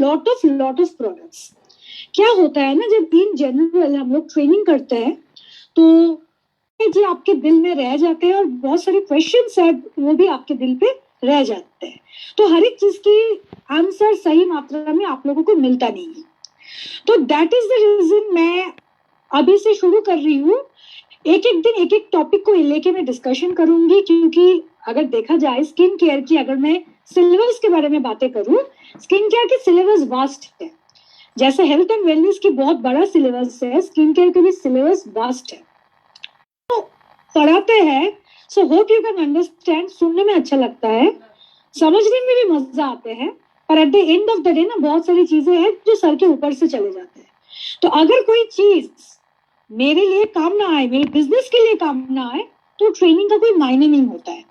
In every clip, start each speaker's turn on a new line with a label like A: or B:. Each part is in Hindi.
A: Lot of products. क्या होता है ना, जब इन जनरल हम लोग ट्रेनिंग करते हैं तो जी आपके दिल में रह जाते हैं और बहुत सारे क्वेश्चंस है वो भी आपके दिल पे रह जाते हैं। तो हर एक चीज की आंसर सही मात्रा में आप लोगों को मिलता नहीं है। तो दैट इज द रीजन मैं अभी से शुरू कर रही हूँ, एक एक दिन एक एक टॉपिक को लेके मैं डिस्कशन करूंगी, क्योंकि अगर देखा जाए स्किन केयर की, अगर मैं सिलेबस के बारे में बातें करूं, स्किन केयर की सिलेबस वास्ट है। जैसे हेल्थ एंड वेलनेस की बहुत बड़ा सिलेबस है, स्किन केयर की भी सिलेबस वास्ट है। तो पढ़ाते हैं, so hope you can understand. सुनने में अच्छा लगता है, समझने में भी मजा आते हैं, पर at the end of the day ना बहुत सारी चीजें हैं जो सर के ऊपर से चले जाते हैं। तो अगर कोई चीज मेरे लिए काम ना आए, मेरे बिजनेस के लिए काम ना आए, तो ट्रेनिंग का कोई मायने नहीं होता है।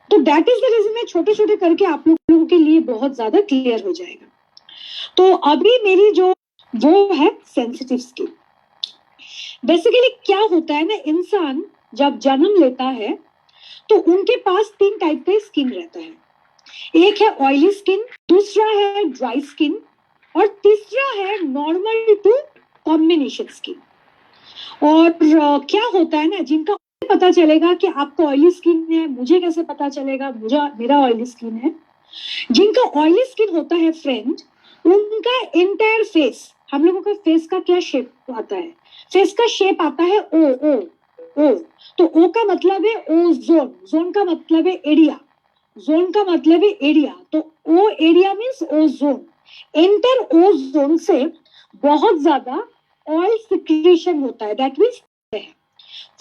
A: तो दैट इज द रीजन मैं छोटे छोटे करके आप लोगों के लिए बहुत ज्यादा क्लियर हो जाएगा। तो अभी मेरी जो वो है सेंसिटिव स्किन। बेसिकली क्या होता है ना, इंसान जब जन्म लेता है तो उनके पास 3 टाइप का स्किन रहता है। एक है ऑयली स्किन, दूसरा है ड्राई स्किन, और तीसरा है नॉर्मल टू कॉम्बिनेशन स्किन। और क्या होता है ना, जिनका पता चलेगा कि आपको ऑयली स्किन है, मुझे कैसे पता चलेगा मेरा ऑयली स्किन है। जिनका ऑयली स्किन होता है फ्रेंड, उनका एंटायर फेस, हम लोगों का फेस का क्या शेप आता है, फेस का शेप आता है ओ ओ ओ। तो ओ का मतलब है ओजोन, जोन का मतलब है एरिया, जोन का मतलब है एरिया। तो O area means ozone. Enter ozone से बहुत ज्यादा ऑयल सिक्रीशन होता है, दैट मींस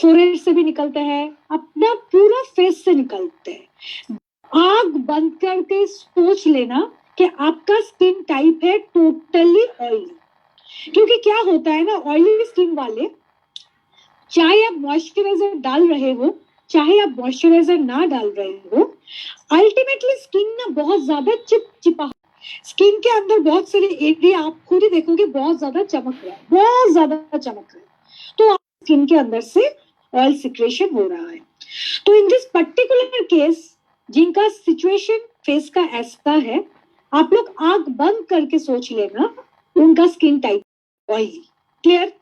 A: फोरहेड से भी निकलते हैं, अपना पूरा फेस से निकलते हैं। आंख बंद करके सोच लेना कि आपका स्किन टाइप है टोटली ऑयली। क्योंकि क्या होता है ना, ऑयली स्किन वाले, चाहे आप मॉइस्चराइजर डाल रहे हो, चाहे आप मॉइस्चराइजर ना डाल रहे हो, अल्टीमेटली स्किन ना बहुत ज्यादा चिपचिपा, स्किन के अंदर बहुत सारे एरिया आप खुद ही देखोगे बहुत ज्यादा चमक रहा है, बहुत ज्यादा चमक रहा है। तो स्किन के अंदर से ऑयल सिक्रेशन हो रहा है। तो इन दिस पर्टिकुलर केस, जिनका सिचुएशन फेस का ऐसा है, आप लोग आंख बंद करके सोच लेना उनका skin type oily. Clear?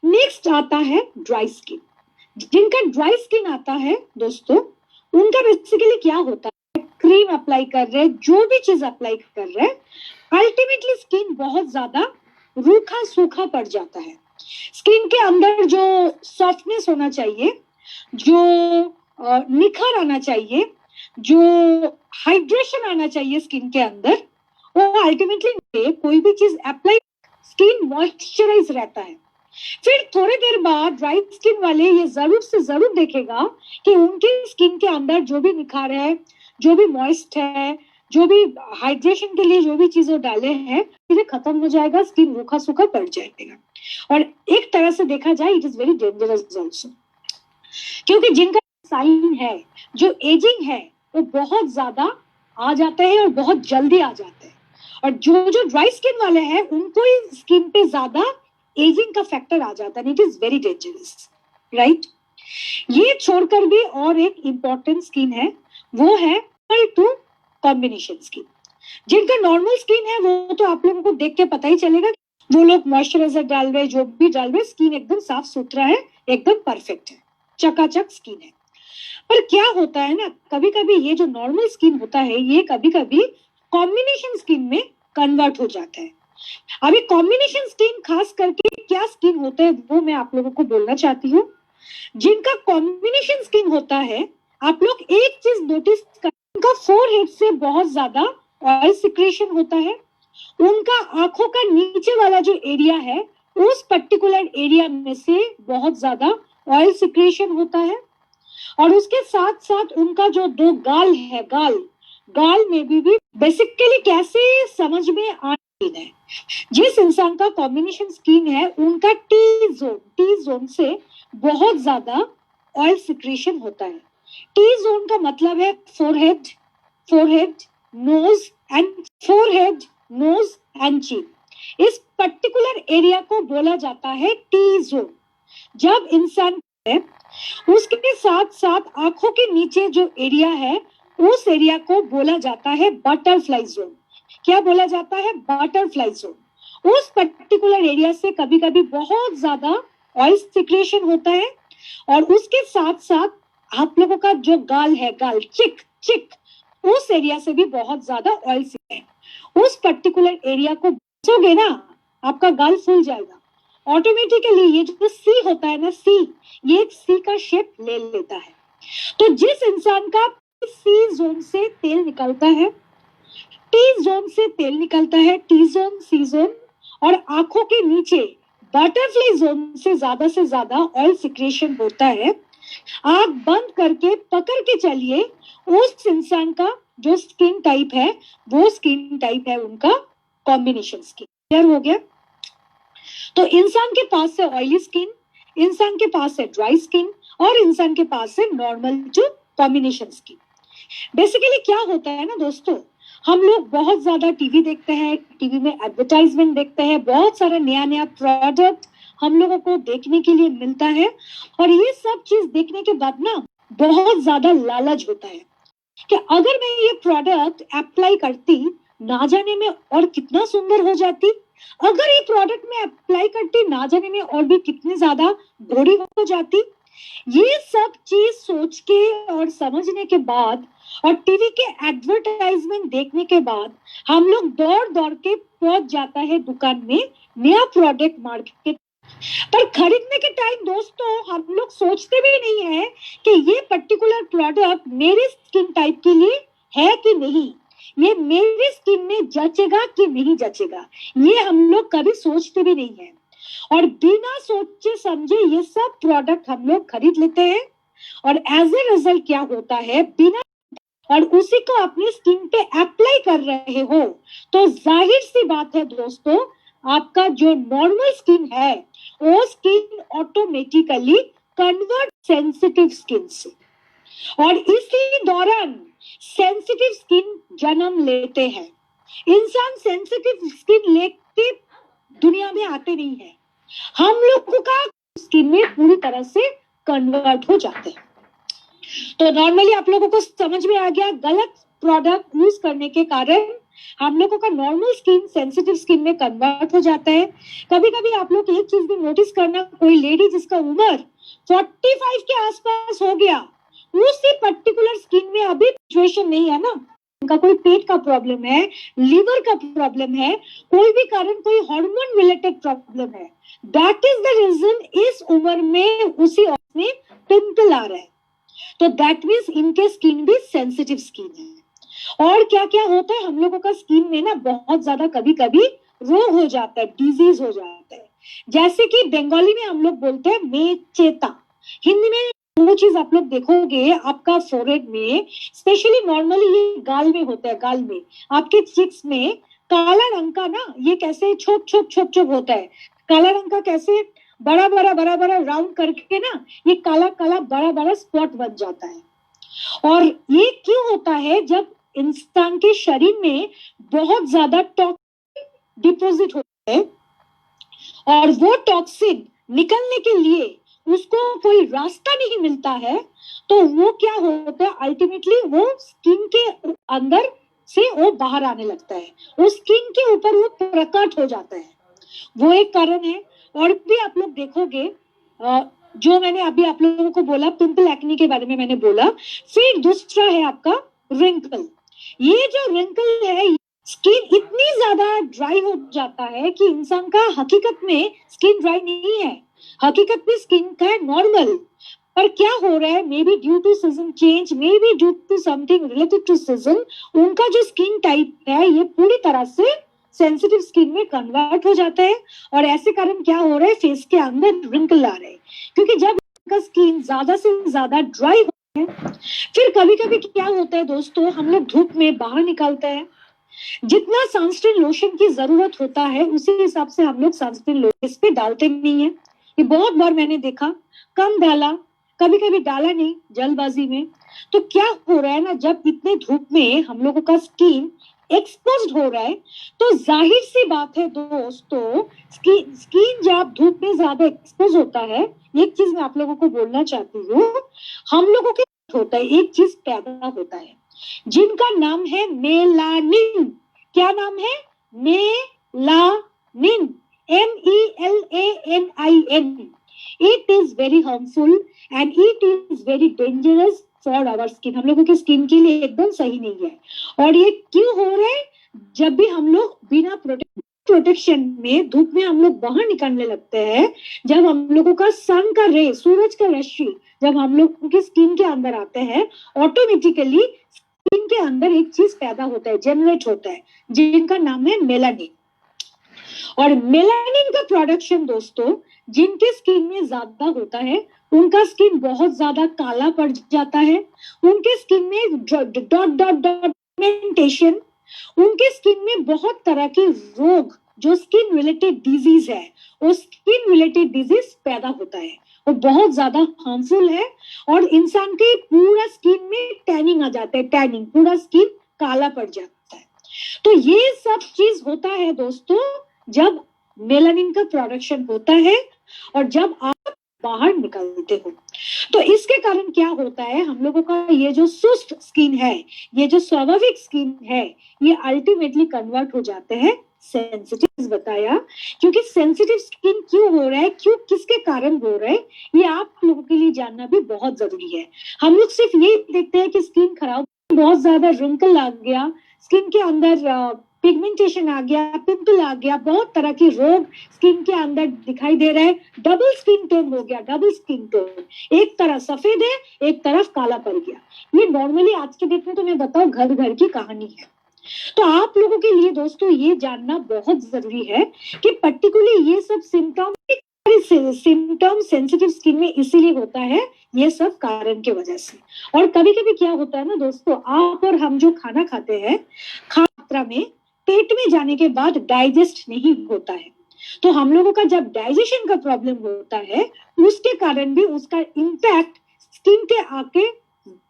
A: Next आता है ड्राई स्किन। जिनका ड्राई स्किन आता है दोस्तों, उनका बेसिकली क्या होता है, क्रीम अप्लाई कर रहे, जो भी चीज अप्लाई कर रहे, अल्टीमेटली स्किन बहुत ज्यादा रूखा सूखा पड़ जाता है। स्किन के अंदर जो सॉफ्टनेस होना चाहिए, जो निखर आना चाहिए, जो हाइड्रेशन आना चाहिए स्किन के अंदर, वो अल्टीमेटली कोई भी चीज अप्लाई, स्किन मॉइस्चराइज रहता है। फिर थोड़ी देर बाद ड्राई स्किन वाले ये जरूर से जरूर देखेगा कि उनकी स्किन के अंदर जो भी निखार है, जो भी मॉइस्ट है, जो भी हाइड्रेशन के लिए जो भी चीजें डाले हैं, फिर खत्म हो जाएगा, स्किन रूखा सूखा पड़ जाएगा। और एक तरह से देखा जाए it is very dangerous also, क्योंकि जिनका साइन है, जो एजिंग है, वो बहुत ज्यादा आ जाते हैं और बहुत जल्दी आ जाते हैं। और जो ड्राई स्किन वाले हैं, उनको ही स्किन पे ज्यादा एजिंग का फैक्टर आ जाता है। It is very dangerous, right? ये छोड़कर भी और एक इंपॉर्टेंट स्किन है, वो है टू कॉम्बिनेशन स्किन। जिनका नॉर्मल स्किन है वो तो आप लोगों को देख के पता ही चलेगा, वो लोग मॉइस्चराइजर डाल रहे, जो भी डाल रहे, स्किन एकदम साफ सुथरा है, एकदम परफेक्ट है, चकाचक स्किन है। पर क्या होता है ना, कभी कभी ये जो नॉर्मल स्किन होता है, ये कभी कभी कॉम्बिनेशन स्किन में कन्वर्ट हो जाता है। अभी कॉम्बिनेशन स्किन खास करके क्या स्किन होता है वो मैं आप लोगों को बोलना चाहती हूँ। जिनका कॉम्बिनेशन स्किन होता है, आप लोग एक चीज नोटिस करें, उनका फोरहेड से बहुत ज्यादा ऑयल सिक्रेशन होता है। उनका आंखों का नीचे वाला जो एरिया है, उस पर्टिकुलर एरिया में से बहुत ज्यादा ऑयल सिक्रेशन होता है। और उसके साथ साथ उनका जो 2 गाल है, गाल में भी बेसिकली कैसे समझ में आ है, जिस इंसान का कॉम्बिनेशन स्किन है, उनका टी जोन से बहुत ज्यादा ऑयल सिक्रेशन होता है। टी जोन का मतलब है फोरहेड, नोज एंड चिन। इस पर्टिकुलर एरिया को बोला जाता है टी जोन। जब इंसान है, उसके साथ साथ आंखों के नीचे जो एरिया है, उस एरिया को बोला जाता है बटरफ्लाई जोन। क्या बोला जाता है, बटरफ्लाई जोन। उस पर्टिकुलर एरिया से कभी कभी बहुत ज्यादा ऑयल सिक्रेशन होता है, और उसके साथ साथ आप लोगों का जो गाल है, गाल चिक चिक, उस एरिया से भी बहुत ज्यादा ऑयल है। उस पर्टिकुलर एरिया को बचोगे ना, आपका गाल फूल जाएगा ऑटोमेटिकली। ये जो सी होता है ना, सी, ये एक सी का शेप ले लेता है। तो जिस इंसान का सी जोन से तेल निकलता है, टी जोन से तेल निकलता है, टी जोन, सी जोन, और आंखों के नीचे बटरफ्लाई जोन से ज्यादा ऑयल सिक्रेशन होता है, आंख बंद करके पकड़ के चलिए, उस इंसान का जो स्किन टाइप है, वो स्किन टाइप है उनका कॉम्बिनेशन स्किन। क्लियर हो गया? तो इंसान के पास है ऑयली स्किन, इंसान के पास है ड्राई स्किन, और इंसान के पास है नॉर्मल जो कॉम्बिनेशन स्किन। बेसिकली क्या होता है ना दोस्तों, हम लोग बहुत ज्यादा टीवी देखते हैं, टीवी में एडवर्टाइजमेंट देखते हैं, बहुत सारा नया नया प्रोडक्ट हम लोगों को देखने के लिए मिलता है, और ये सब चीज देखने के बाद ना बहुत ज्यादा लालच होता है कि अगर मैं ये प्रोडक्ट अप्लाई करती, ना जाने में और कितना सुंदर हो जाती, अगर ये प्रोडक्ट में अप्लाई करती, ना जाने में और भी कितनी ज्यादा गोरी हो जाती। ये सब चीज सोच के और समझने के बाद, और टीवी के एडवर्टाइजमेंट देखने के बाद, हम लोग दौड़ दौड़ के पहुंच जाता है दुकान में नया प्रोडक्ट मार्केट, पर खरीदने के टाइम दोस्तों हम लोग सोचते भी नहीं है कि ये पर्टिकुलर प्रोडक्ट मेरे स्किन टाइप के लिए है कि नहीं, ये मेरी स्किन में जचेगा कि नहीं जचेगा, ये हम लोग कभी सोचते भी नहीं है। और बिना सोचे समझे ये सब प्रोडक्ट हम लोग खरीद लेते हैं, और एज ए रिजल्ट क्या होता है, बिना और उसी को अपनी स्किन पे अप्लाई कर रहे हो, तो जाहिर सी बात है दोस्तों, आपका जो नॉर्मल स्किन है वो skin automatically convert sensitive skin से, और इसी दौरान सेंसिटिव स्किन जन्म लेते हैं। इंसान सेंसिटिव स्किन लेके दुनिया में आते नहीं है, हम लोगों का स्किन में पूरी तरह से कन्वर्ट हो जाते हैं। तो नॉर्मली आप लोगों को समझ में आ गया, गलत प्रोडक्ट यूज करने के कारण हम लोगों का नॉर्मल स्किन सेंसिटिव स्किन में कन्वर्ट हो जाता है। कभी कभी आप लोग एक चीज भी नोटिस करना, कोई लेडी जिसका उम्र 45 के आसपास हो गया, उसी पर्टिकुलर स्किन में अभी सिचुएशन नहीं है ना, उनका कोई पेट का प्रॉब्लम है, लीवर का प्रॉब्लम है, कोई भी कारण, कोई हार्मोन रिलेटेड प्रॉब्लम है, दैट इज द रीजन इस उम्र में उसी में पिंपल आ रहा है। तो दैट मीन्स इनके स्किन भी सेंसिटिव स्किन है। और क्या क्या होता है, हम लोगों का स्किन में ना बहुत ज्यादा कभी कभी रोग हो जाता है, डिजीज हो जाता है, जैसे कि बंगाली में हम लोग बोलते हैं मेचेता, हिंदी में वो चीज आप लोग देखोगे आपका फोरहेड में, स्पेशली नॉर्मली ये गाल में होता है, गाल में आपके चिक्स में काला रंग का ना, ये कैसे छोप छोप छोप छोप होता है, काला रंग का कैसे बड़ा बड़ा राउंड करके ना, ये काला काला बड़ा बड़ा स्पॉट बन जाता है। और ये क्यों होता है, जब इंसान के शरीर में बहुत ज्यादा टॉक्सिन डिपॉजिट होता है, और वो टॉक्सिन निकलने के लिए उसको कोई रास्ता नहीं मिलता है, तो वो क्या होता है, अल्टीमेटली वो स्किन के अंदर से वो बाहर आने लगता है, वो स्किन के ऊपर वो प्रकट हो जाता है, वो एक कारण है। और भी आप लोग देखोगे, जो मैंने अभी आप लोगों को बोला पिंपल एक्ने के बारे में मैंने बोला, फिर दूसरा है आपका रिंकल। ये जो रिंकल है, स्किन इतनी ज्यादा ड्राई हो जाता है कि इंसान का हकीकत में स्किन ड्राई नहीं है, हकीकत में स्किन का है नॉर्मल, पर क्या हो रहा है, maybe due to season change, maybe due to something related to season, उनका जो स्किन टाइप है ये पूरी तरह से सेंसिटिव स्किन में कन्वर्ट हो जाता है, और ऐसे कारण क्या हो रहा है, फेस के अंदर रिंकल आ रहे हैं, क्योंकि जब उनका स्किन ज्यादा से ज्यादा ड्राई होता है। फिर कभी कभी क्या होता है दोस्तों, हम लोग धूप में बाहर निकलते हैं, जितना सनस्क्रीन लोशन की जरूरत होता है उसी हिसाब से हम लोग सनस्क्रीन लोशन इस पे डालते नहीं है। ये बहुत बार मैंने देखा, कम डाला, कभी कभी डाला नहीं जल्दबाजी में। तो क्या हो रहा है ना, जब इतने धूप में हम लोगों का स्किन एक्सपोज्ड हो रहा है, तो जाहिर सी बात है दोस्तों, स्किन जब धूप में ज्यादा एक्सपोज होता है, एक चीज मैं आप लोगों को बोलना चाहती हूँ, हम लोगों के होता है एक चीज पैदा होता है जिनका नाम है मेलानिन। क्या नाम है? Melanin, MELANIN. It is very harmful and it is very dangerous for our skin. हम लोगों की स्किन के लिए एकदम सही नहीं है। और ये क्यों हो रहा है? जब भी हम लोग बिना प्रोटेक्शन में धूप में हम लोग बाहर निकलने लगते हैं, जब हम लोगों का सन का रे, सूरज का रश्मि जब हम लोग की स्किन के अंदर आते हैं, ऑटोमेटिकली स्किन के अंदर एक चीज पैदा होता है, जनरेट होता है, जिनका नाम है मेलानिन। और मेलानिन का प्रोडक्शन दोस्तों जिनके स्किन में ज्यादा होता है, उनका स्किन बहुत ज्यादा काला पड़ जाता है, उनके स्किन में डॉट डॉट डॉट पिगमेंटेशन, उनके स्किन में बहुत तरह के रोग जो स्किन रिलेटेड डिजीज है, वो स्किन रिलेटेड डिजीज पैदा होता है, वो बहुत ज्यादा हार्मफुल है। और इंसान के पूरा स्किन में टैनिंग आ जाता है, टैनिंग, पूरा स्किन काला पड़ जाता है। तो ये सब चीज होता है दोस्तों जब मेलानिन का प्रोडक्शन होता है और जब आप बाहर निकलते हो। तो इसके कारण क्या होता है, हम लोगों का ये जो सुस्त स्किन है, ये जो स्वाभाविक स्किन है, ये अल्टीमेटली कन्वर्ट हो जाते हैं सेंसिटिव। बताया क्योंकि सेंसिटिव स्किन क्यों हो रहा है, क्यों, किसके कारण हो रहा है, ये आप लोगों के लिए जानना भी बहुत जरूरी है। हम लोग सिर्फ ये देखते हैं कि स्किन खराब, बहुत ज्यादा रिंकल आ गया, स्किन के अंदर पिगमेंटेशन आ गया, पिंपल आ गया, बहुत तरह के रोग स्किन के अंदर दिखाई दे रहे हैं, डबल स्किन टोन हो गया, डबल स्किन टोन, एक तरफ सफेद है, एक तरफ काला पड़ गया। ये नॉर्मली आज के डेट में तो मैं बताऊं घर घर की कहानी है। तो आप लोगों के लिए दोस्तों ये जानना बहुत जरूरी है कि पर्टिकुलरली ये सब सिम्टम सेंसिटिव स्किन में इसीलिए होता है, ये सब कारण की वजह से। और कभी कभी क्या होता है ना दोस्तों, आप और हम जो खाना खाते हैं, मात्रा में पेट में जाने के बाद डाइजेस्ट नहीं होता है, तो हम लोगों का जब डाइजेशन का प्रॉब्लम होता है, उसके कारण भी उसका इम्पैक्ट स्किन के आके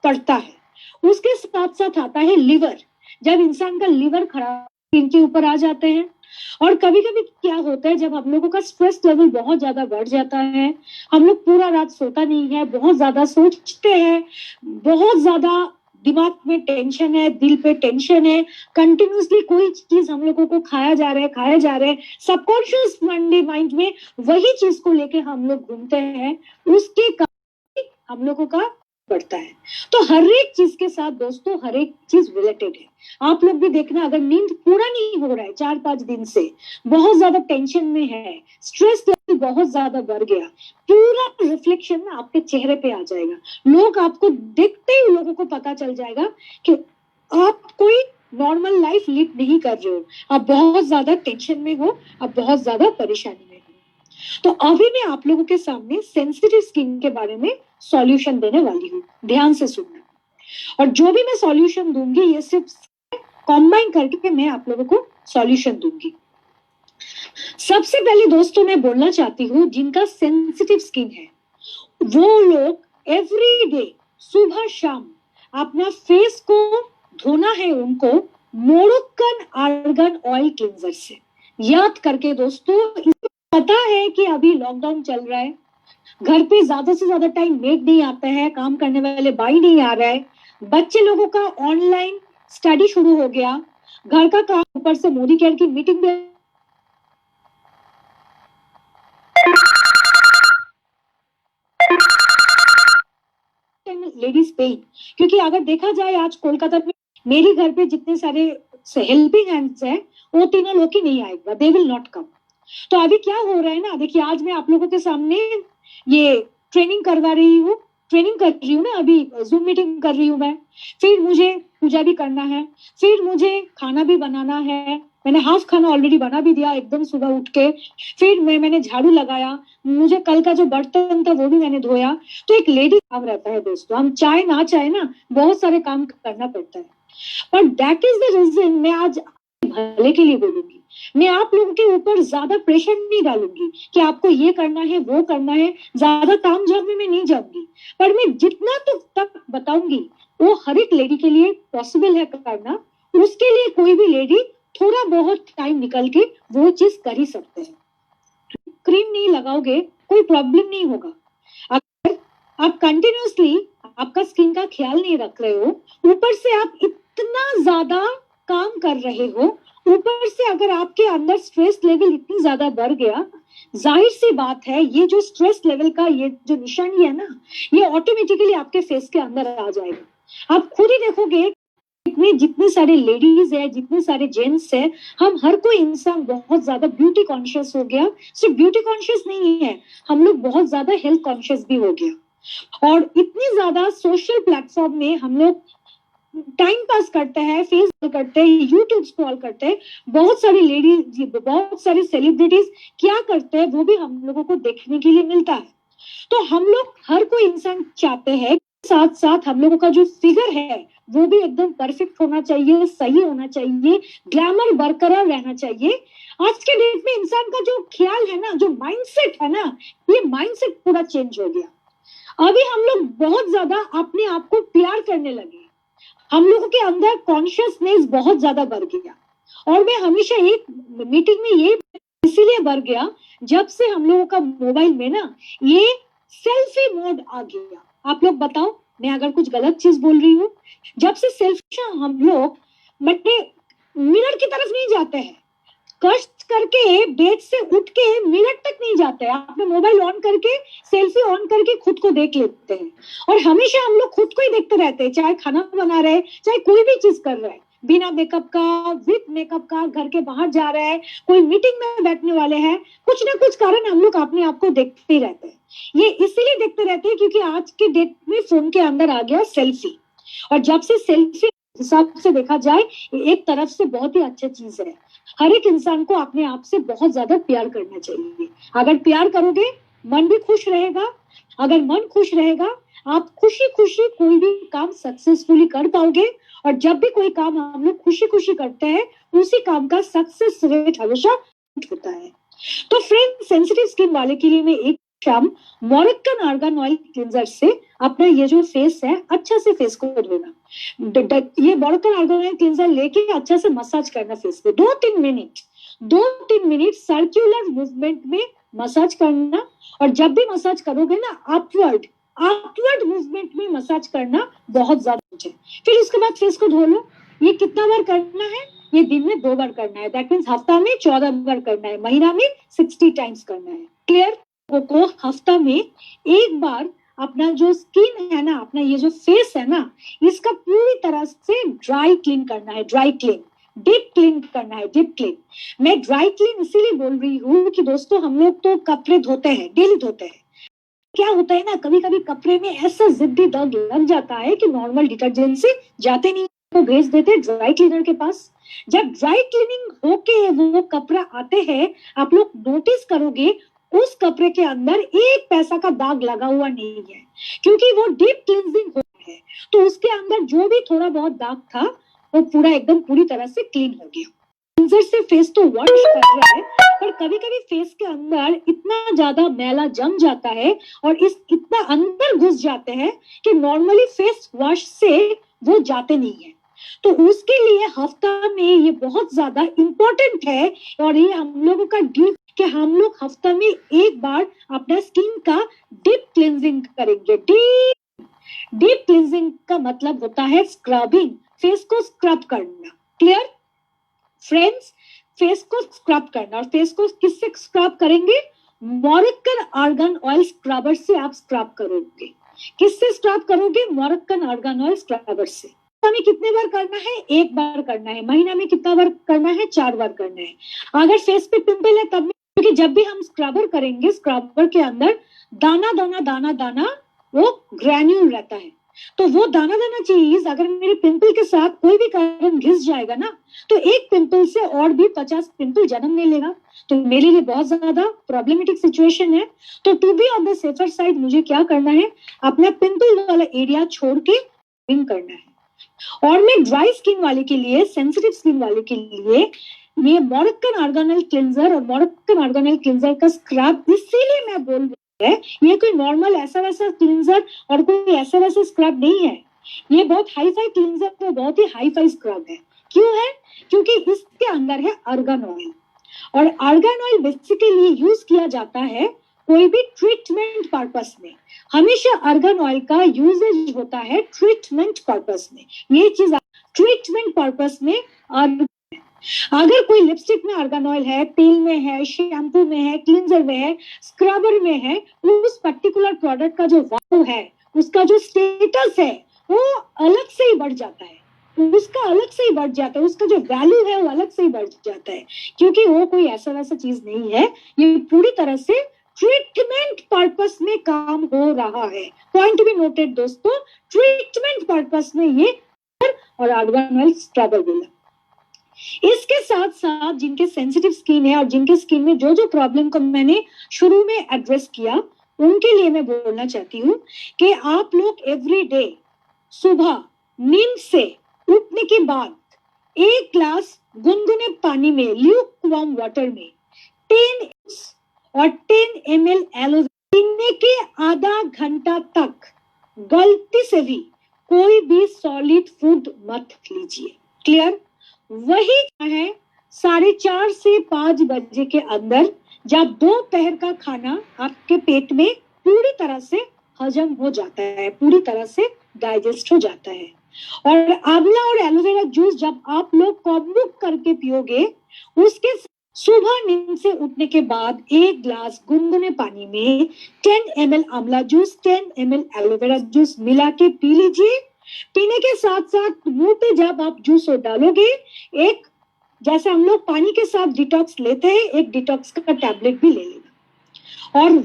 A: पड़ता है। उसके साथ साथ आता है लिवर, जब इंसान का लिवर खराब स्किन के ऊपर आ जाते हैं। और कभी कभी क्या होता है, जब हम लोगों का स्ट्रेस लेवल बहुत ज्यादा बढ़ जाता है, हम लोग पूरा रात सोता नहीं है, बहुत ज्यादा सोचते हैं, बहुत ज्यादा दिमाग में टेंशन है, दिल पे टेंशन है, कंटिन्यूसली कोई चीज हम लोगों को खाया जा रहा है, सबकॉन्शियस माइंड में वही चीज को लेके हम लोग घूमते हैं, उसके कारण हम लोगों का बढ़ता है। तो हर एक चीज के साथ दोस्तों हर एक चीज रिलेटेड है। आप लोग भी देखना, अगर नींद पूरा नहीं हो रहा है 4-5 दिन से, बहुत ज्यादा टेंशन में है, स्ट्रेस लेवल बहुत ज्यादा बढ़ गया, पूरा रिफ्लेक्शन ना आपके चेहरे पे आ जाएगा। लोग आपको देखते ही लोगों को पता चल जाएगा कि आप कोई नॉर्मल लाइफ लीड नहीं कर रहे हो, आप बहुत ज्यादा टेंशन में हो, आप बहुत ज्यादा परेशानी में हो। तो अभी मैं आप लोगों के सामने सेंसिटिव स्किन के बारे में सॉल्यूशन देने वाली हूँ, ध्यान से सुनना। और जो भी मैं सॉल्यूशन दूंगी, ये सिर्फ कंबाइन करके मैं आप लोगों को सॉल्यूशन दूंगी। सबसे पहले दोस्तों मैं बोलना चाहती हूँ, जिनका सेंसिटिव स्किन है, वो लोग एवरी डे सुबह शाम अपना फेस को धोना है उनको मोरोक्कन आर्गन ऑयल क्लींजर से। याद करके दोस्तों, पता है कि अभी लॉकडाउन चल रहा है, घर पे ज्यादा से ज्यादा टाइम मेड नहीं आता है, काम करने वाले भाई नहीं आ रहा है, बच्चे लोगों का ऑनलाइन स्टडी शुरू हो गया, घर का काम, ऊपर से मोदी केयर की मीटिंग भी, लेडीज पेन, क्योंकि अगर देखा जाए आज कोलकाता में मेरे घर पे जितने सारे हेल्पिंग हैंड्स हैं, वो तीनों लोग ही नहीं आएगा, दे विल नॉट कम। तो अभी क्या हो रहा है ना, देखिए आज मैं आप लोगों के सामने ये ट्रेनिंग करवा रही हूँ, ट्रेनिंग कर रही हूँ ना, अभी जूम मीटिंग कर रही हूँ मैं, फिर मुझे पूजा भी करना है, फिर मुझे खाना भी बनाना है, मैंने हाफ खाना ऑलरेडी बना भी दिया एकदम सुबह उठ के, फिर मैंने झाड़ू लगाया, मुझे कल का जो बर्तन था वो भी मैंने धोया। तो एक लेडी काम रहता है दोस्तों, हम चाहे ना चाहे ना बहुत सारे काम करना पड़ता है, पर दैट इज द रीजन मैं आज भले के लिए बोलूंगी। मैं आप लोगों के ऊपर ज्यादा प्रेशर नहीं डालूंगी कि आपको ये करना है वो करना है, ज्यादा काम झाम में मैं नहीं जाऊंगी, पर मैं जितना तो तक बताऊंगी वो हर एक लेडी के लिए पॉसिबल है करना। उसके लिए कोई भी लेडी थोड़ा बहुत टाइम निकल के वो चीज कर ही सकते हैं। क्रीम नहीं लगाओगे कोई प्रॉब्लम नहीं होगा, अगर आप कंटिन्यूसली आपका स्किन का ख्याल नहीं रख रहे हो, ऊपर से आप इतना ज्यादा काम कर रहे हो, ऊपर से अगर आपके अंदर स्ट्रेस लेवल इतनी ज्यादा बढ़ गया, जाहिर सी बात है ये जो स्ट्रेस लेवल का ये जो निशानी है ना, ये ऑटोमेटिकली आपके फेस के अंदर आ जाएगा। आप खुद ही देखोगे इतने जितने सारे लेडीज है, जितने सारे जेंट्स है, हम हर कोई इंसान बहुत ज्यादा ब्यूटी कॉन्शियस हो गया। सिर्फ ब्यूटी कॉन्शियस नहीं है, हम लोग बहुत ज्यादा हेल्थ कॉन्शियस भी हो गया। और इतनी ज्यादा सोशल प्लेटफॉर्म में हम लोग टाइम पास करते हैं, फेसबुक करते हैं, यूट्यूब स्क्रॉल करते हैं। बहुत सारी लेडीज, बहुत सारी सेलिब्रिटीज क्या करते हैं वो भी हम लोगों को देखने के लिए मिलता है। तो हम लोग हर कोई इंसान चाहते हैं, साथ साथ हम लोगों का जो फिगर है वो भी एकदम परफेक्ट होना चाहिए, सही होना चाहिए, ग्लैमर बरकरार रहना चाहिए। आज के डेट में इंसान का जो ख्याल है ना, जो माइंडसेट है ना, ये माइंडसेट पूरा चेंज हो गया। अभी हम लोग बहुत ज्यादा अपने आप को प्यार करने लगे, हम लोगों के अंदर कॉन्शियसनेस बहुत ज्यादा बढ़ गया। और मैं हमेशा एक मीटिंग में ये इसीलिए बढ़ गया जब से हम लोगों का मोबाइल में ना ये सेल्फी मोड आ गया। आप लोग बताओ मैं अगर कुछ गलत चीज बोल रही हूँ? जब से सेल्फी हम लोग मिरर की तरफ नहीं जाते हैं, कष्ट करके बेड से उठ के मिरर तक नहीं जाते हैं, अपने मोबाइल ऑन करके सेल्फी ऑन करके खुद को देख लेते हैं। और हमेशा हम लोग खुद को ही देखते रहते हैं, चाहे खाना बना रहे, चाहे कोई भी चीज कर रहे हैं, बिना मेकअप का, विद मेकअप का, घर के बाहर जा रहे हैं, कोई मीटिंग में बैठने वाले हैं, कुछ ना कुछ कारण हम लोग अपने आप को देखते ही रहते हैं। ये इसीलिए देखते रहते हैं क्योंकि आज के डेट में फोन के अंदर आ गया सेल्फी। और जब से सेल्फी हिसाब से देखा जाए एक तरफ से बहुत ही अच्छा चीज है। हर एक इंसान को अपने आप से बहुत ज्यादा प्यार करना चाहिए। अगर प्यार करोगे मन भी खुश रहेगा, अगर मन खुश रहेगा आप खुशी खुशी कोई भी काम सक्सेसफुली कर पाओगे। और जब भी कोई काम हम लोग खुशी खुशी करते हैं उसी काम का सक्सेस रेट हमेशा होता है। तो फ्रेंड, सेंसिटिव स्किन वाले के लिए मैं एक शाम मोरक्कन आर्गन ऑयल क्लींजर से अपना ये जो फेस है अच्छा से फेस को धोना। ये मोरक्कन आर्गन ऑयल क्लींजर लेके अच्छा से मसाज करना फेस पे 2-3 मिनट सर्कुलर मूवमेंट में मसाज करना। और जब भी मसाज करोगे ना अपवर्ड मूवमेंट में मसाज करना बहुत ज्यादा है। फिर उसके बाद फेस को धो लो। ये कितना बार करना है? ये दिन में 2 बार करना है। दैट मीन्स हफ्ता में 14 बार करना है, महीना में 60 टाइम्स करना है। क्लियर? को हफ्ता में एक बार अपना जो स्किन है ना, अपना ये जो फेस है ना, इसका पूरी तरह से ड्राई क्लीन करना है। ड्राई क्लीन, डीप क्लीन करना है, डीप क्लीन। मैं ड्राई क्लीन इसीलिए बोल रही हूँ कि दोस्तों हम लोग तो कपड़े धोते हैं, डेली धोते हैं। क्या होता है ना, कभी कभी कपड़े में ऐसा जिद्दी दाग लग जाता है कि नॉर्मल डिटर्जेंट से जाते नहीं, तो भेज देते ड्राई क्लीनर के पास। जब ड्राई क्लीनिंग होके वो कपड़ा आते हैं, आप लोग नोटिस करोगे उस कपड़े के अंदर एक पैसा का दाग लगा हुआ नहीं है, क्योंकि वो डीप क्लींजिंग हो है। तो उसके अंदर जो भी थोड़ा बहुत दाग था वो पूरा एकदम पूरी तरह से क्लीन हो गया। क्लींजर से फेस तो वॉश कर रहा है, पर कभी कभी फेस के अंदर इतना ज्यादा मैला जम जाता है और इतना अंदर घुस जाते हैं कि नॉर्मली फेस वॉश से वो जाते नहीं है। तो उसके लिए हफ्ता में ये बहुत ज्यादा इम्पोर्टेंट है। और ये हम लोगों का ड्यूटी कि हम लोग हफ्ता में एक बार अपना स्किन का डीप क्लींजिंग करेंगे। डीप क्लींजिंग का मतलब होता है स्क्रबिंग, फेस को स्क्रब करना। Clear friends? फेस को स्क्रब करना। और फेस को किससे स्क्रब करेंगे? मोरक्कन आर्गन ऑयल स्क्रबर से आप स्क्रब करोगे। किससे स्क्रब करोगे? मोरक्कन आर्गन ऑयल स्क्रबर से। हमें कितने बार करना है? 1 बार करना है। महीना में कितना बार करना है? 4 बार करना है। अगर फेस पे पिंपल है तब, क्योंकि जब भी हम स्क्रबर करेंगे, स्क्रबर के अंदर दाना दाना दाना दाना वो ग्रैन्यूल रहता है। तो वो दाना दाना चीज अगर मेरे पिंपल के साथ कोई भी कारण घिस जाएगा ना, तो एक पिंपल से और भी 50 पिंपल जन्म ले लेगा। तो मेरे लिए बहुत ज्यादा प्रॉब्लमेटिक सिचुएशन है। तो to be on the safer side मुझे क्या करना है? अपना पिंपल वाला एरिया छोड़ के करना है। और मैं ड्राई स्किन वाले के लिए, सेंसिटिव स्किन वाले के लिए ये मोरक्कन आर्गन ऑयल क्लींजर और मोरक्कन आर्गन ऑयल क्लींजर का स्क्रब इसीलिए मैं बोल रही है, ये कोई नॉर्मल ऐसा वैसा क्लींजर और कोई ऐसा वैसा स्क्रब नहीं है। ये बहुत हाई फाई क्लींजर और बहुत ही हाई फाई स्क्रब है। क्यों है? क्योंकि इसके अंदर है आर्गन ऑयल। और आर्गन ऑयल बेसिकली यूज किया जाता है कोई भी ट्रीटमेंट पर्पस में। हमेशा आर्गन ऑयल का यूजेज होता है ट्रीटमेंट पर्पस में। ये चीज ट्रीटमेंट पर्पस में अगर कोई लिपस्टिक में आर्गन ऑयल है, तेल में है, शैम्पू में है, क्लींजर में है, स्क्रबर में है, उस पर्टिकुलर प्रोडक्ट का जो वैल्यू है, उसका जो स्टेटस है, वो अलग से ही बढ़ जाता है, उसका अलग से ही बढ़ जाता है, उसका जो वैल्यू है वो अलग से ही बढ़ जाता है, क्योंकि वो कोई ऐसा वैसा चीज नहीं है, ये पूरी तरह से ट्रीटमेंट पर्पस में काम हो रहा है। पॉइंट भी नोटेड दोस्तों, ट्रीटमेंट पर्पस में ये और आर्गन ऑयल स्क्रबर मिला। इसके साथ साथ जिनके सेंसिटिव स्किन है और जिनके स्किन में जो जो प्रॉब्लम को मैंने शुरू में एड्रेस किया, उनके लिए मैं बोलना चाहती हूँ कि आप लोग एवरी डे सुबह नींद से उठने के बाद 1 ग्लास गुनगुने पानी में, ल्यूकवार्म वाटर में 10 और 10 ml एलोवेरा पीने के आधा घंटा तक गलती से भी कोई भी सॉलिड फूड मत लीजिए। क्लियर? वही है 4:30 से 5 बजे के अंदर, जब दोपहर का खाना आपके पेट में पूरी तरह से हजम हो जाता है, पूरी तरह से डाइजेस्ट हो जाता है। और आंवला और एलोवेरा जूस जब आप लोग कॉम्बो करके पियोगे, उसके सुबह नींद से उठने के बाद 1 ग्लास गुनगुने पानी में 10 ml आंवला जूस, 10 ml एलोवेरा जूस मिला के पी लीजिए। पीने के साथ साथ मुंह पे जब आप जूस डालोगे, एक जैसे हम लोग पानी के साथ डिटॉक्स लेते हैं, एक डिटॉक्स का टैबलेट भी ले लेना। और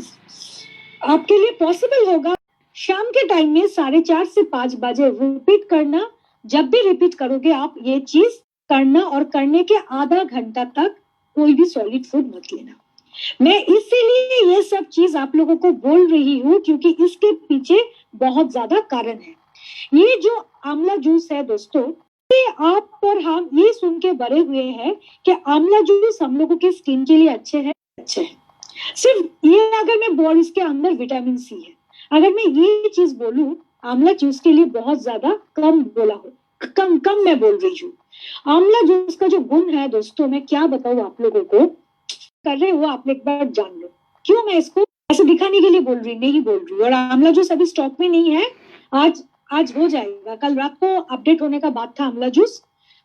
A: आपके लिए पॉसिबल होगा शाम के टाइम में 4:30 से 5 बजे रिपीट करना। जब भी रिपीट करोगे आप ये चीज करना, और करने के आधा घंटा तक कोई भी सॉलिड फूड मत लेना। मैं इसीलिए ये सब चीज आप लोगों को बोल रही हूँ, क्योंकि इसके पीछे बहुत ज्यादा कारण है। ये जो आंवला जूस है दोस्तों, ये आप और हम ये सुन के बड़े हुए हैं कि आंवला जूस हम लोगों के स्किन के लिए अच्छे है। सिर्फ ये अगर मैं बोल, इसके अंदर विटामिन सी है, अगर मैं ये चीज बोलूं आंवला जूस के लिए बहुत ज्यादा कम बोला हो, कम मैं बोल रही हूँ। आंवला जूस का जो गुण है दोस्तों, मैं क्या बताऊं आप लोगों को, कर रहे हो आप एक बार जान लो। क्यों मैं इसको ऐसे दिखाने के लिए बोल रही नहीं बोल रही। और आंवला जूस अभी स्टॉक में नहीं है, आज हो जाएगा। कल रात को अपडेट होने का बात था आंवला जूस,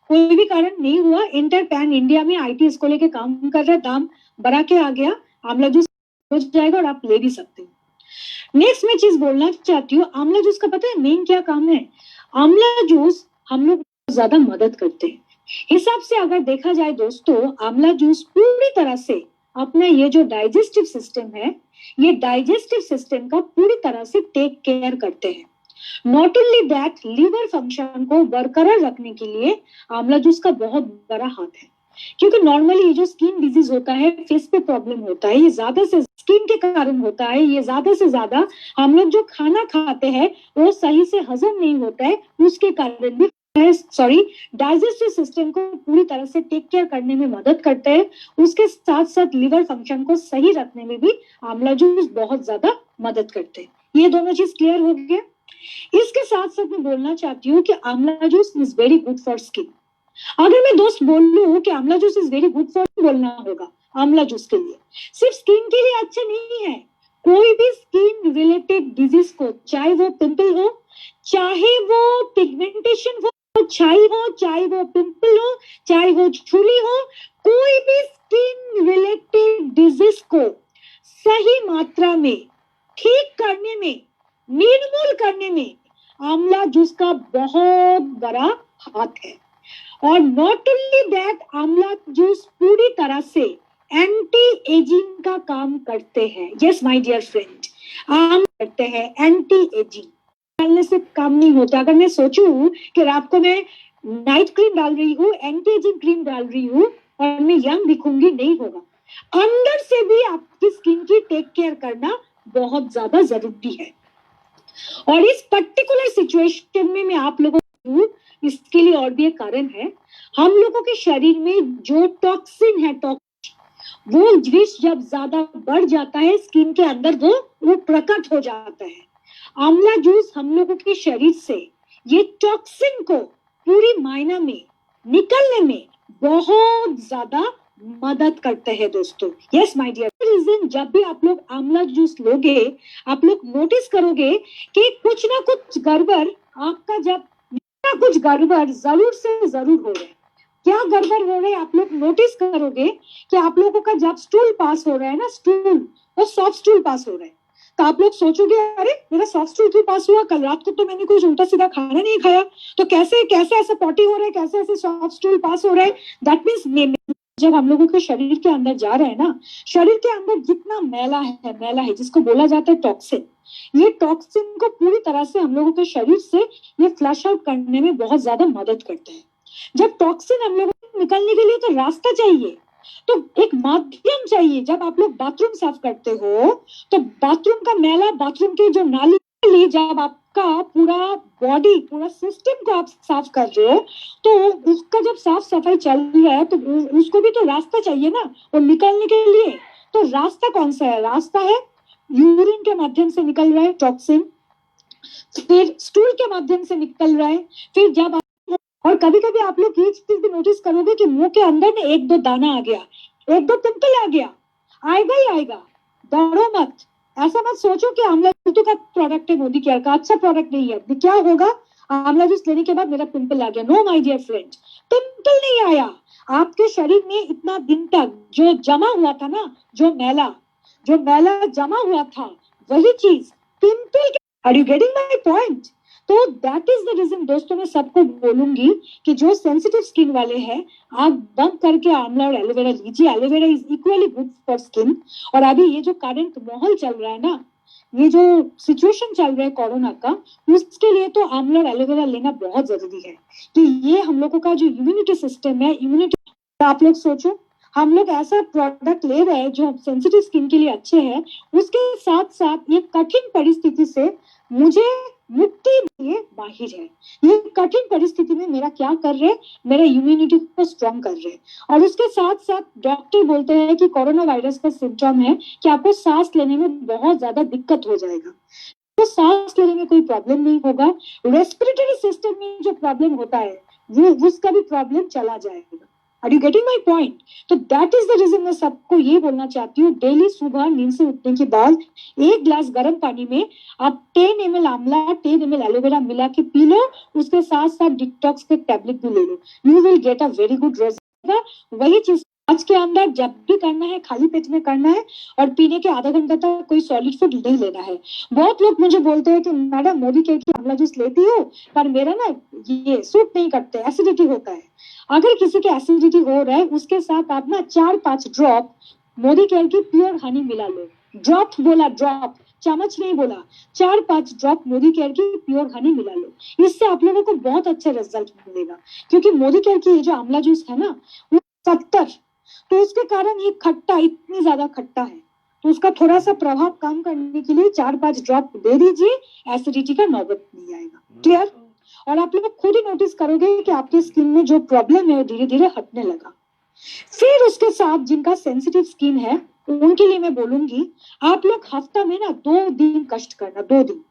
A: कोई भी कारण नहीं हुआ। इंटर पैन इंडिया में आईटी इसको लेके काम कर रहा है, दाम बढ़ा के आ गया, आंवला जूस हो जाएगा और आप ले भी सकते हो। नेक्स्ट मैं चीज बोलना चाहती हूँ, आंवला जूस का पता है मेन क्या काम है? आंवला जूस हम लोग ज्यादा मदद करते हैं। हिसाब से अगर देखा जाए दोस्तों, आंवला जूस पूरी तरह से अपना ये जो डाइजेस्टिव सिस्टम है, ये डाइजेस्टिव सिस्टम का पूरी तरह से टेक केयर करते हैं। Not only that, liver function को बरकरार रखने के लिए आंवला जूस का बहुत बड़ा हाथ है। क्योंकि नॉर्मली ये जो स्किन डिजीज होता है, फेस पे प्रॉब्लम होता है, ये ज्यादा से स्किन के कारण होता है। ये ज्यादा से ज्यादा हम लोग जो खाना खाते हैं वो सही से हजम नहीं होता है, उसके कारण भी डाइजेस्टिव सिस्टम को पूरी तरह से टेक केयर करने में मदद करते हैं। उसके साथ साथ लिवर फंक्शन को सही रखने में भी आंवला जूस बहुत ज्यादा मदद करते हैं। ये दोनों चीज क्लियर हो गया। इसके साथ साथ मैं बोलना चाहती हूँ कि आंवला juice is very good for skin. अगर मैं दोस्त बोल लूं कि आंवला juice is very good for, बोलना होगा आंवला जूस के लिए सिर्फ स्किन के लिए अच्छा नहीं है, कोई भी स्किन रिलेटेड डिजीज को, चाहे वो पिंपल हो, चाहे वो पिगमेंटेशन हो, छाई हो, चाहे वो पिंपल हो, चाहे वो झुर्री हो, कोई भी स्किन रिलेटेड डिजीज को सही मात्रा में ठीक करने में, निर्मूल करने में आंवला जूस का बहुत बड़ा हाथ है। और नॉट ओनली दैट, आंवला जूस पूरी तरह से एंटी एजिंग का काम करते हैं। यस माय डियर फ्रेंड, आम करते हैं एंटी एजिंग। डालने से काम नहीं होता। अगर मैं सोचूं कि रात को मैं नाइट क्रीम डाल रही हूँ, एंटी एजिंग क्रीम डाल रही हूँ और मैं यंग दिखूंगी, नहीं होगा। अंदर से भी आपकी स्किन की टेक केयर करना बहुत ज्यादा जरूरी है। और इस पर्टिकुलर सिचुएशन में मैं आप लोगों को, इसके लिए और भी एक कारण है, हम लोगों के शरीर में जो टॉक्सिन है, वो विष जब ज्यादा बढ़ जाता है स्किन के अंदर, वो प्रकट हो जाता है। आंवला जूस हम लोगों के शरीर से ये टॉक्सिन को पूरी मायना में निकलने में बहुत ज्यादा मदद करते हैं दोस्तों। यस माय डियर, रीजन जब भी आप लोग आंवला जूस लोगे, आप लोग नोटिस करोगे कि कुछ ना कुछ गड़बड़ आपका जब ना कुछ गड़बड़ जरूर से जरूर हो रहा है। क्या गड़बड़ हो रहे हैं आप लोग नोटिस करोगे कि आप लोगों का जब स्टूल पास हो रहा है ना, स्टूल वो सॉफ्ट स्टूल पास हो रहा है, तो आप लोग सोचोगे अरे मेरा सॉफ्ट स्टूल क्यों पास हुआ, कल रात को तो मैंने कुछ उल्टा सीधा खाना नहीं खाया, तो कैसे कैसे ऐसा पॉटी हो रहा है, कैसे ऐसे सॉफ्ट स्टूल पास हो रहा है। दैट मीन्स जब हम लोगों के शरीर के अंदर जा रहे हैं ना, शरीर के अंदर जितना मैला है जिसको बोला जाता है टॉक्सिन, ये टॉक्सिन को पूरी तरह से हम लोगों के शरीर से ये फ्लश आउट करने में बहुत ज्यादा मदद करते हैं। जब टॉक्सिन हम लोगों को निकलने के लिए तो रास्ता चाहिए, तो एक माध्यम चाहिए। जब आप लोग बाथरूम साफ करते हो तो बाथरूम का मैला, बाथरूम के जो नाली, जब आपका पूरा बॉडी पूरा सिस्टम को आप साफ कर रहे हो, तो उसका जब साफ सफाई चल रहा है तो उसको भी तो रास्ता चाहिए ना वो निकलने के लिए। तो रास्ता कौन सा है? रास्ता है यूरिन के माध्यम से निकल रहा है टॉक्सिन, फिर स्टूल के माध्यम से निकल रहा है, फिर जब और कभी कभी आप लोग ये चीज भी नोटिस करोगे कि मुंह के अंदर में एक दो दाना आ गया, एक दो पिंपल आ गया, आएगा ही आएगा, डरो मत। ऐसा मत सोचो कि आंवला जूस का प्रोडक्ट है मोदी केयर का, अच्छा प्रोडक्ट नहीं है, क्या होगा आंवला जूस लेने के बाद मेरा पिंपल आ गया। No my dear friend, pimple नहीं आया, आपके शरीर में इतना दिन तक जो जमा हुआ था ना, जो मैला जमा हुआ था, वही चीज pimple. Are you getting my point? तो दैट इज द रीजन दोस्तों, मैं सबको बोलूंगी कि जो सेंसिटिव स्किन वाले हैं आप बंद करके आंवला और एलोवेरा लीजिए। Aloe vera is equally good for skin. और अभी ये जो करंट माहौल चल रहा है ना, ये जो सिचुएशन चल रहा है कोरोना का, उसके लिए तो आंवला और एलोवेरा लेना बहुत जरूरी है कि ये हम लोगों का जो इम्यूनिटी सिस्टम है, इम्यूनिटी, आप लोग सोचो हम लोग ऐसा प्रोडक्ट ले रहे हैं जो सेंसिटिव स्किन के लिए अच्छे हैं, उसके साथ साथ ये कठिन परिस्थिति से मुझे मुक्ति लिए माहिर है। ये कठिन परिस्थिति में मेरा क्या कर रहे हैं, मेरे इम्यूनिटी को स्ट्रॉन्ग कर रहे हैं। और उसके साथ साथ डॉक्टर बोलते हैं कि कोरोना वायरस का सिम्टम है कि आपको सांस लेने में बहुत ज्यादा दिक्कत हो जाएगा, तो सांस लेने में कोई प्रॉब्लम नहीं होगा, रेस्पिरेटरी सिस्टम में जो प्रॉब्लम होता है वो उसका भी प्रॉब्लम चला जाएगा। Are you getting my point? तो दैट इज द रीजन मैं सबको ये बोलना चाहती हूँ, डेली सुबह नींद से उठने के बाद 1 ग्लास गर्म पानी में आप 10 ml आंवला 10 ml एलोवेरा मिला के पी लो, उसके साथ साथ डिटॉक्स के टैबलेट भी ले लो, you will get a very good result. वही चीज आज के अंदर जब भी करना है खाली पेट में करना है, और पीने के आधा घंटा तक कोई सॉलिड फूड नहीं लेना है। बहुत लोग मुझे बोलते हैं कि मैडम मोदी केयर की आंवला जूस लेती हूँ पर मेरा ना ये सूट नहीं करते, एसिडिटी होता है। अगर किसी के एसिडिटी हो रहा है उसके साथ आप ना 4-5 ड्रॉप मोदी केयर की प्योर हनी मिला लो। ड्रॉप बोला, ड्रॉप, चम्मच नहीं बोला, 4-5 ड्रॉप मोदी केयर की प्योर हनी मिला लो। इससे आप लोगों को बहुत अच्छा रिजल्ट मिलेगा, क्योंकि मोदी केयर की ये जो आंवला जूस है ना वो 70, तो उसके कारण ये खट्टा, इतनी ज्यादा खट्टा है, तो उसका थोड़ा सा प्रभाव कम करने के लिए 4-5 ड्रॉप दे दीजिए, एसिडिटी का नौबत नहीं आएगा। क्लियर? और आप लोग खुद ही नोटिस करोगे कि आपके स्किन में जो प्रॉब्लम है धीरे धीरे हटने लगा। फिर उसके साथ जिनका सेंसिटिव स्किन है उनके लिए मैं बोलूंगी आप लोग हफ्ता में ना 2 दिन कष्ट करना, 2 दिन,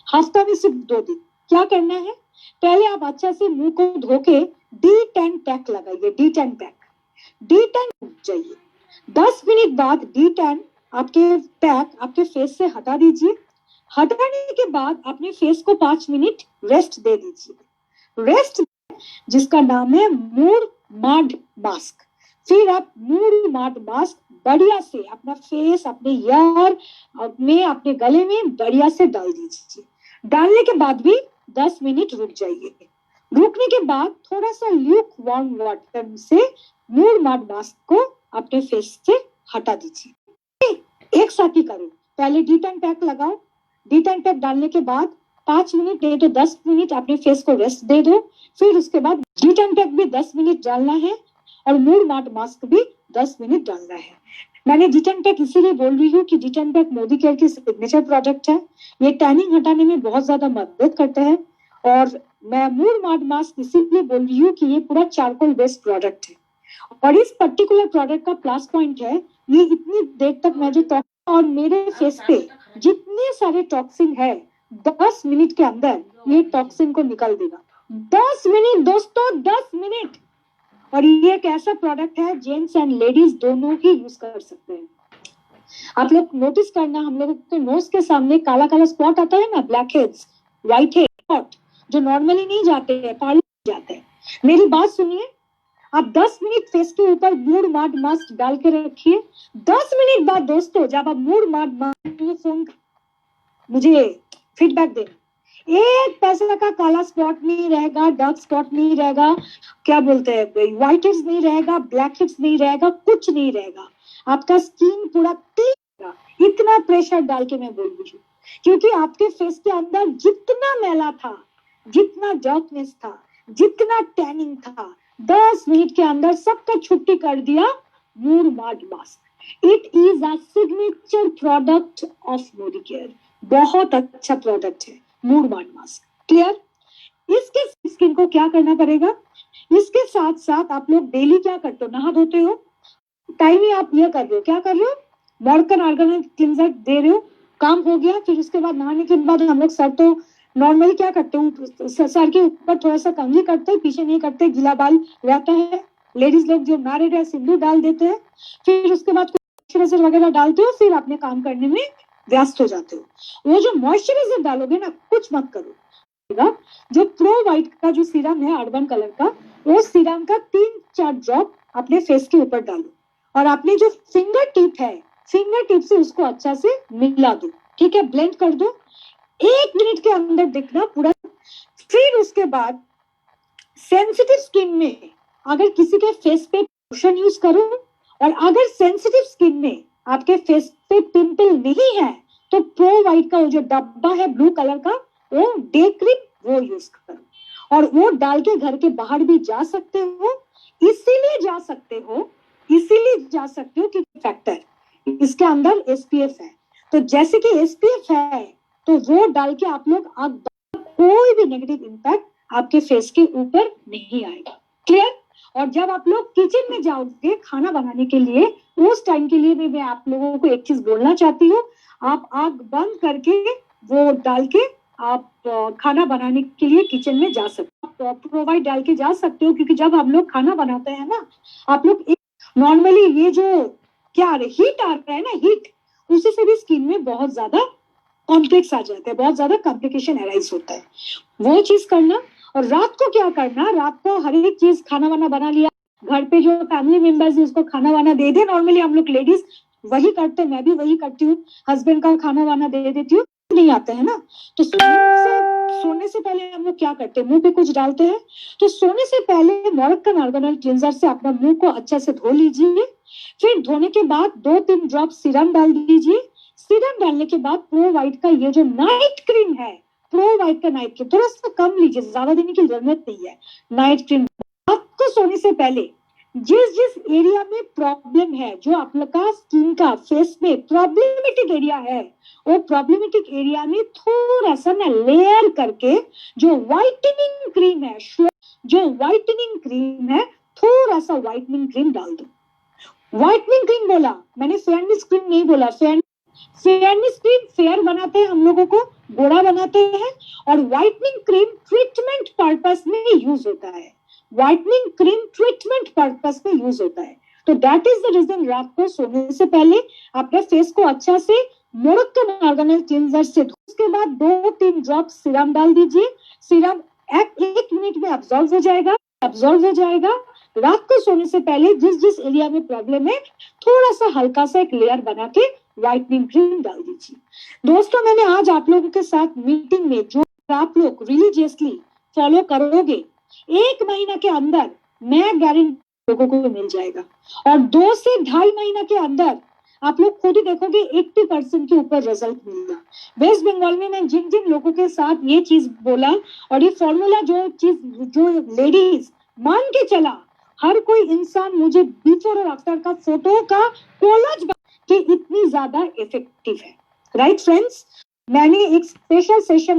A: हफ्ता में सिर्फ 2 दिन। क्या करना है? पहले आप अच्छा से मुंह को धो के D10 पैक लगाइए, D10 पैक, D10 जाइए, 10 मिनट बाद D10 आपके पैक आपके फेस से हटा दीजिए। हटाने के बाद अपने फेस को 5 मिनट रेस्ट दे दीजिए। रेस्ट जिसका नाम है मूड माड मास्क। फिर आप मूड माड मास्क बढ़िया से अपना फेस, अपने ईयर में, अपने गले में बढ़िया से डाल दीजिए। डालने के बाद भी 10 मिनट रुक जाइए। रुकने के बाद थोड़ा सा ल्यूक वार्म वाटर से मूड माड मास्क को अपने फेस से हटा दीजिए। एक साथ ही करो, पहले D10 पैक लगाओ, D10 पैक डालने के बाद 5 मिनट नहीं तो 10 मिनट अपने फेस को रेस्ट दे दो। फिर उसके बाद D10 पैक भी 10 मिनट डालना है और मूड माड मास्क भी 10 मिनट डालना है। मैंने D10 पैक इसीलिए बोल रही हूँ कि D10 पैक मोदी केयर की सिग्नेचर प्रोडक्ट है, ये टैनिंग हटाने में बहुत ज्यादा मदद करता है। और मैं मूड माड मास्क इसीलिए बोल रही हूँ कि ये पूरा चारकोल बेस्ड प्रोडक्ट है। और इस पर्टिकुलर प्रोडक्ट का प्लस पॉइंट है, ये इतनी देर तक मैं जो और मेरे फेस पे जितने सारे टॉक्सिन है 10 मिनट के अंदर ये टॉक्सिन को निकाल देगा। 10 मिनट दोस्तों, 10 मिनट। और ये एक ऐसा प्रोडक्ट है जेंट्स एंड लेडीज दोनों ही यूज कर सकते हैं। आप लोग नोटिस करना, हम लोगों के नोज के सामने काला काला स्पॉट आता है ना, black heads, white head spot, जो नॉर्मली नहीं जाते हैं, पार्लर जाते हैं। मेरी बात सुनिए, आप 10 मिनट फेस के ऊपर मूड मार्ड मास्क डाल के रखिए। 10 मिनट बाद दोस्तों जब आप मूड मार्ड मास्क फोन मुझे फीडबैक देना, एक पैसे का काला स्पॉट नहीं रहेगा, डार्क स्पॉट नहीं रहेगा, क्या बोलते हैं व्हाइट हेड्स नहीं रहेगा, ब्लैक हेड्स नहीं रहेगा, कुछ नहीं रहेगा, आपका स्किन पूरा क्लीन रहेगा। इतना प्रेशर डाल के मैं बोल रही हूँ, क्योंकि आपके फेस के अंदर जितना मैला था, जितना डार्कनेस था, जितना टैनिंग था, 10 मिनट के अंदर सबका छुट्टी कर दिया मूड मार्ड mask. It is a signature product of Modicare, बहुत अच्छा प्रोडक्ट है मूड मार्ड मास्क। क्लियर? इसके स्किन को क्या करना पड़ेगा, इसके साथ साथ आप लोग डेली क्या करते हो, नहा धोते हो, टाइम ही आप ये कर रहे हो, क्या कर रहे हो, मॉर्कन ऑर्गेनिक क्लींजर दे रहे हो, काम हो गया। फिर उसके बाद नहाने के बाद हम लोग सर तो नॉर्मली क्या करते हैं, सर के ऊपर थोड़ा सा कंघी करते हैं, पीछे नहीं करते, गीला बाल रहता है। लेडीज लोग जो मैरिड है सिंदूर डाल देते हैं, फिर उसके बाद मॉइस्चराइजर वगैरह डालते हो, फिर अपने काम करने में व्यस्त हो जाते हो। वो जो मॉइस्चराइजर डालोगे ना, कुछ मत करो, जो प्रो वाइट का जो सीरम है अर्बन कलर का, वो सीरम का 3-4 ड्रॉप अपने फेस के ऊपर डालो, और अपने जो फिंगर टिप है, फिंगर टिप से उसको अच्छा से मिला दो, ठीक है, ब्लेंड कर दो। 1 मिनट के अंदर दिखना पूरा। फिर उसके बाद सेंसिटिव स्किन में अगर किसी के फेस पे लोशन यूज करो, और अगर सेंसिटिव स्किन में आपके फेस पे पिंपल नहीं है, तो प्रो वाइट का वो जो डब्बा है ब्लू कलर का, वो डे क्रीम वो यूज करो, और वो डाल के घर के बाहर भी जा सकते हो। इसीलिए जा सकते हो क्योंकि फैक्टर इसके अंदर एसपीएफ है। तो जैसे कि एसपीएफ है, तो वो डाल के आप लोग कोई भी नेगेटिव इंपैक्ट आपके फेस के ऊपर नहीं आएगा। क्लियर? और जब आप लोग किचन में जाओगे खाना बनाने के लिए, उस टाइम के लिए भी मैं आप लोगों को एक चीज बोलना चाहती हूँ, आप आग बंद करके वो डाल के आप खाना बनाने के लिए किचन में जा सकते हो, प्रोवाइड डाल के जा सकते हो। क्योंकि जब हम लोग खाना बनाते हैं ना, आप लोग नॉर्मली ये जो क्या हीट आ रहा है ना, हीट, उसी से भी स्किन में बहुत ज्यादा कॉम्प्लेक्स आ जाते हैं, बहुत ज्यादा कॉम्प्लिकेशन अराइज होता है। वो चीज करना। और रात को क्या करना, रात को हर एक चीज खाना वाना बना लिया, घर पे जो फैमिली मेंबर्स है उसको खाना वाना दे दे। नॉर्मली हम लोग लेडीज वही करते हैं, मैं भी वही करती हूँ, हस्बैंड का खाना वाना दे देती हूँ, नहीं आते हैं ना। तो सोने से पहले हम लोग क्या करते हैं, मुंह पे कुछ डालते हैं। तो सोने से पहले मॉर्कन ऑर्गेनिक क्लींजर से अपना मुंह को अच्छे से धो लीजिए। फिर धोने के बाद 2-3 ड्रॉप सीरम डाल दीजिए। सीरम डालने के बाद प्रो वाइट का ये जो नाइट क्रीम है, प्रो वाइट का नाइट क्रीम थोड़ा सा कम लीजिए, ज्यादा देने की जरूरत नहीं है। नाइट क्रीम रात को सोने से पहले जिस एरिया में प्रॉब्लम है, जो आपका स्किन का फेस में प्रॉब्लमेटिक एरिया है, वो प्रॉब्लमेटिक एरिया में थोड़ा सा ना लेयर करके जो व्हाइटनिंग क्रीम है, थोड़ा सा व्हाइटनिंग क्रीम डाल दो। व्हाइटनिंग क्रीम बोला मैंने, फेयरनेस क्रीम नहीं बोला। फेयरनेस क्रीम फेयर बनाते हैं, हम लोगों को गोरा बनाते हैं, और व्हाइटनिंग क्रीम ट्रीटमेंट पर्पस में यूज होता है। व्हाइटनिंग क्रीम ट्रीटमेंट पर्पस में यूज होता है। तो दैट इज द रीजन रात को सोने से पहले अपने फेस को अच्छा से मोरक्कन ऑर्गेनिक क्लींजर से उसके बाद 2-3 ड्रॉप सीरम डाल दीजिए। सीरम 1 मिनट में अब्सॉर्ब हो जाएगा। रात को सोने से पहले जिस एरिया में प्रॉब्लम है, थोड़ा सा हल्का सा एक लेयर बना के व्हाइटनिंग क्रीम डाल दीजिए। दोस्तों, मैंने आज आप लोगों के साथ मीटिंग में जो आप लोग रिलीजियसली फॉलो करोगे, 1 महीना के अंदर मैं गारंटी लोगों को मिल जाएगा, और 2 से 2.5 महीना के अंदर आप लोग खुद ही देखोगे 80% के ऊपर रिजल्ट मिलेगा। वेस्ट बंगाल में मैं जिन लोगों के साथ ये चीज बोला, और ये फॉर्मूला जो लेडीज मान के चला, हर कोई इंसान मुझे बिफोर और आफ्टर का फोटो का कोलाज कि इतनी ज्यादा इफेक्टिव है। राइट फ्रेंड्स, मैंने एक स्पेशल सेशन